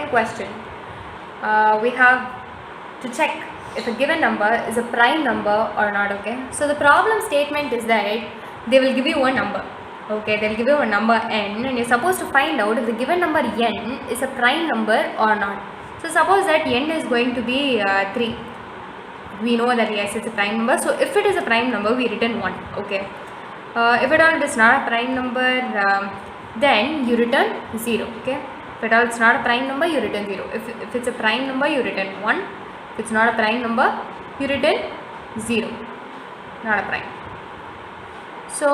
a question. We have to check if a given number is a prime number or not. Okay, so the problem statement is that they will give you a number. Okay, they'll give you a number n, and you're supposed to find out if the given number n is a prime number or not. So suppose that n is going to be 3. We know that yes, it's a prime number. So if it is a prime number, we return 1. Okay. If at all it is not a prime number, then you return 0. Okay. If at all it's not a prime number, you return 0. If it's a prime number, you return 1. If it's not a prime number, you return 0. Not a prime. So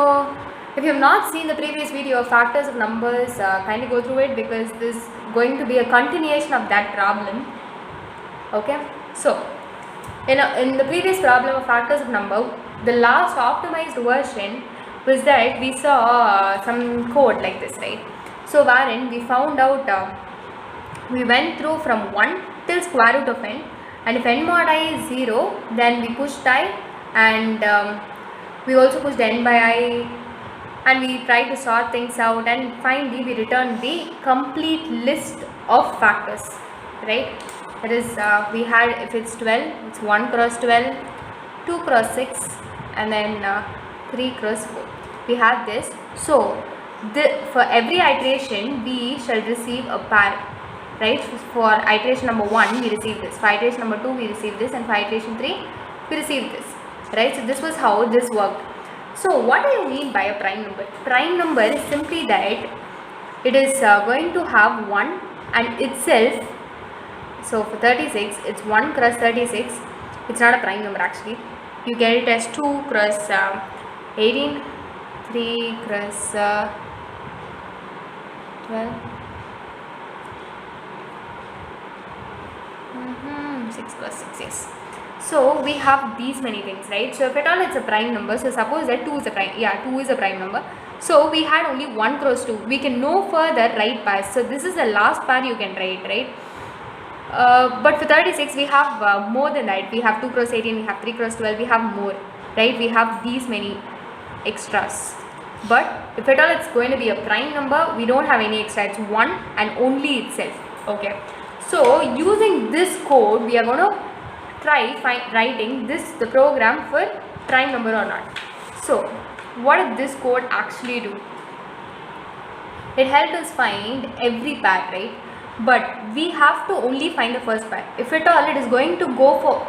if you have not seen the previous video of factors of numbers, kindly go through it, because this is going to be a continuation of that problem. Okay. So in the previous problem of factors of number, the last optimized version was that we saw some code like this, right? So wherein we found out, we went through from 1 till square root of n, and if n mod I is 0, then we pushed I, and we also pushed n by I, and we tried to sort things out, and finally we returned the complete list of factors, right? That is, we had, if it's 12, it's 1 cross 12, 2 cross 6, and then 3 cross 4. We have this. So for every iteration we shall receive a pair, right? For iteration number 1 we receive this, for iteration number 2 we receive this, and for iteration 3 we receive this, right? So this was how this worked. So what do you mean by a prime number? Prime number is simply that it is going to have 1 and itself. So for 36, it's 1 cross 36. It's not a prime number actually. You get it as 2 cross 18, 3 cross 12, 6 cross 6, yes. So we have these many things, right? So if at all it's a prime number, so suppose that 2 is a prime, 2 is a prime number. So we had only 1 cross 2. We can no further write pairs. So this is the last pair you can write, right? But for 36 we have more than that. We have 2 cross 18, we have 3 cross 12, we have more, right? We have these many extras. But if at all it's going to be a prime number, we don't have any extra. It's 1 and only itself. Okay. So using this code, we are going to try writing the program for prime number or not. So what did this code actually do? It helped us find every pair, right? But we have to only find the first pair. If at all it is going to go for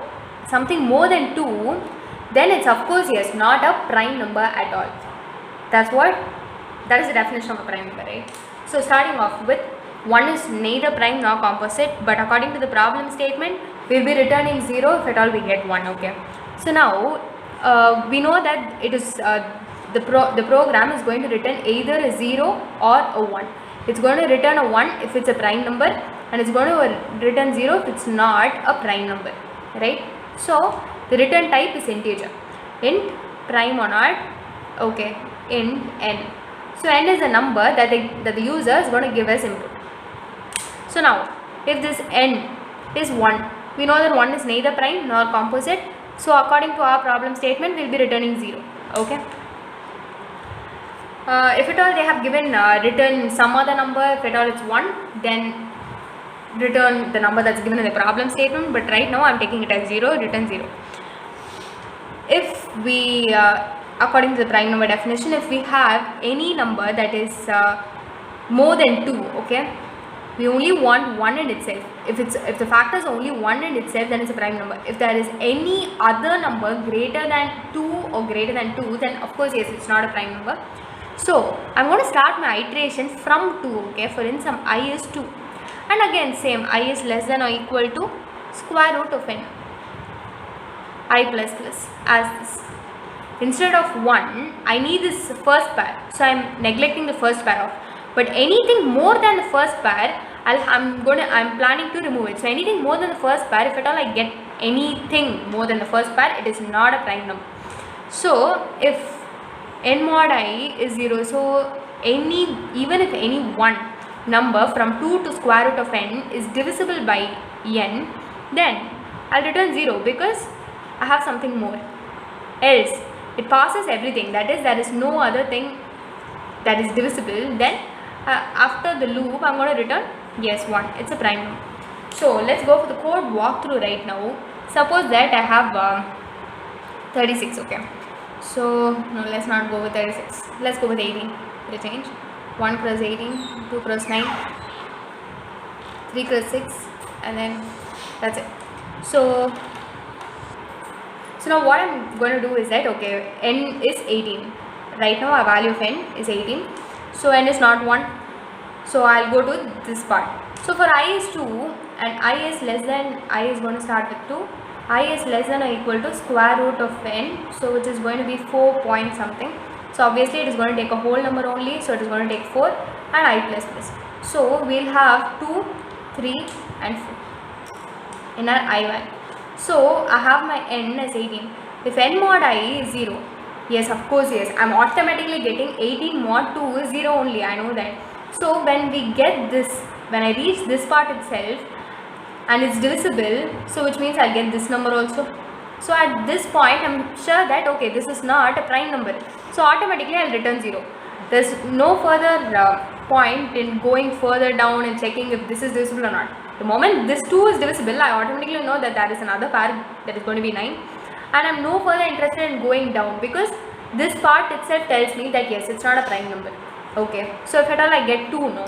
something more than 2, then it's of course yes, not a prime number at all. That is the definition of a prime number, right? So starting off with, 1 is neither prime nor composite, but according to the problem statement, we will be returning 0 if at all we get 1. Okay. So now we know that it is the program is going to return either a 0 or a 1. It's going to return a 1 if it's a prime number, and it's going to return 0 if it's not a prime number, right? So the return type is integer, int prime or not. Okay, int n. So n is a number that the user is going to give as input. So now if this n is 1, we know that 1 is neither prime nor composite. So according to our problem statement, we will be returning 0. Okay. If at all they have given return some other number, if at all it's 1, then return the number that's given in the problem statement. But right now I'm taking it as 0, return 0. If we according to the prime number definition, if we have any number that is more than 2, okay, we only want 1 in itself. If the factor is only 1 in itself, then it's a prime number. If there is any other number greater than 2 or greater than 2, then of course yes, it's not a prime number. So I'm going to start my iteration from 2. Okay, for instance I is 2, and again same, I is less than or equal to square root of n, I plus plus, as this. Instead of 1, I need this first pair, so I'm neglecting the first pair off. But anything more than the first pair, I'm planning to remove it. So anything more than the first pair, if at all I get anything more than the first pair, it is not a prime number. So if n mod I is 0, so even if any one number from 2 to square root of n is divisible by n, then I'll return 0 because I have something more. Else it passes everything, that is there is no other thing that is divisible, then after the loop I'm going to return Yes, 1. It's a prime number. So let's go for the code walkthrough right now. Suppose that I have 36, okay. So no, let's not go with 36. Let's go with 18. The change. 1 cross 18, 2 cross 9, 3 cross 6, and then that's it. So now what I'm going to do is that, okay, n is 18. Right now our value of n is 18. So n is not 1. So I'll go to this part. So for I is 2 and I is less than, I is going to start with 2. I is less than or equal to square root of n. So which is going to be 4 point something. So obviously it is going to take a whole number only. So it is going to take 4 and I plus plus. So we'll have 2, 3 and 4 in our I value. So I have my n as 18. If n mod I is 0, yes, of course, yes, I'm automatically getting 18 mod 2 is 0 only, I know that. So when we get this, when I reach this part itself and it's divisible, so which means I'll get this number also. So at this point I'm sure that, okay, this is not a prime number, so automatically I'll return 0. There's no further point in going further down and checking if this is divisible or not. The moment this 2 is divisible, I automatically know that there is another pair that is going to be 9, and I'm no further interested in going down because this part itself tells me that yes, it's not a prime number. Okay, so if at all I get 2, no,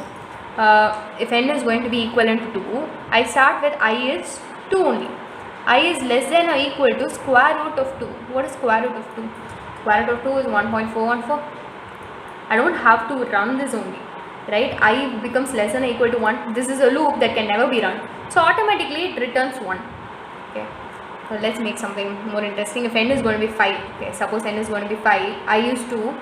if n is going to be equivalent to 2, I start with I is 2 only. I is less than or equal to square root of 2. What is square root of 2? Square root of 2 is 1.414. I don't have to run this only, right? I becomes less than or equal to 1. This is a loop that can never be run. So automatically it returns 1. Okay. So let's make something more interesting. If n is going to be 5, okay, suppose n is going to be 5, I is 2,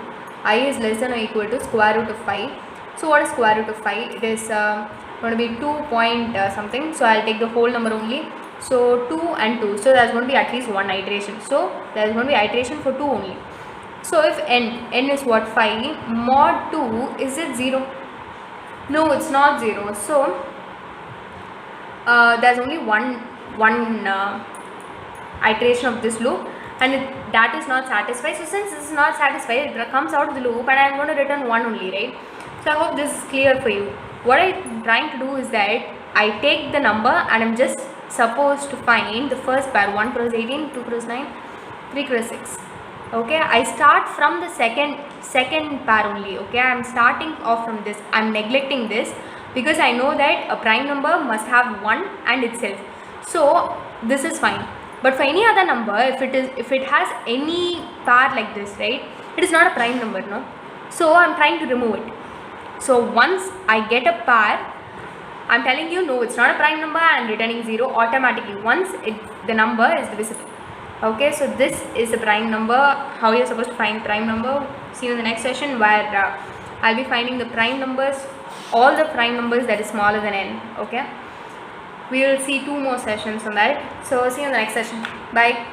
I is less than or equal to square root of 5. So what is square root of 5? It is going to be 2 point something. So I'll take the whole number only. So 2 and 2. So there's going to be at least one iteration. So there's going to be iteration for 2 only. So if n is what, 5, mod 2, is it 0? No, it's not 0. So there's only one iteration of this loop, and that is not satisfied. So since this is not satisfied, it comes out of the loop and I'm going to return 1 only, right? So I hope this is clear for you. What I'm trying to do is that I take the number and I'm just supposed to find the first pair, 1 cross 18, 2 cross 9, 3 cross 6. Okay, I start from the second pair only. Okay, I'm starting off from this. I'm neglecting this because I know that a prime number must have 1 and itself. So this is fine. But for any other number, if it has any pair like this, right, it is not a prime number, no? So I'm trying to remove it. So once I get a pair, I'm telling you, no, it's not a prime number, I'm returning 0 automatically once the number is divisible. Okay, so this is a prime number. How you're supposed to find prime number? See you in the next session where I'll be finding the prime numbers, all the prime numbers that is smaller than n. Okay, we will see 2 more sessions on that. So see you in the next session. Bye.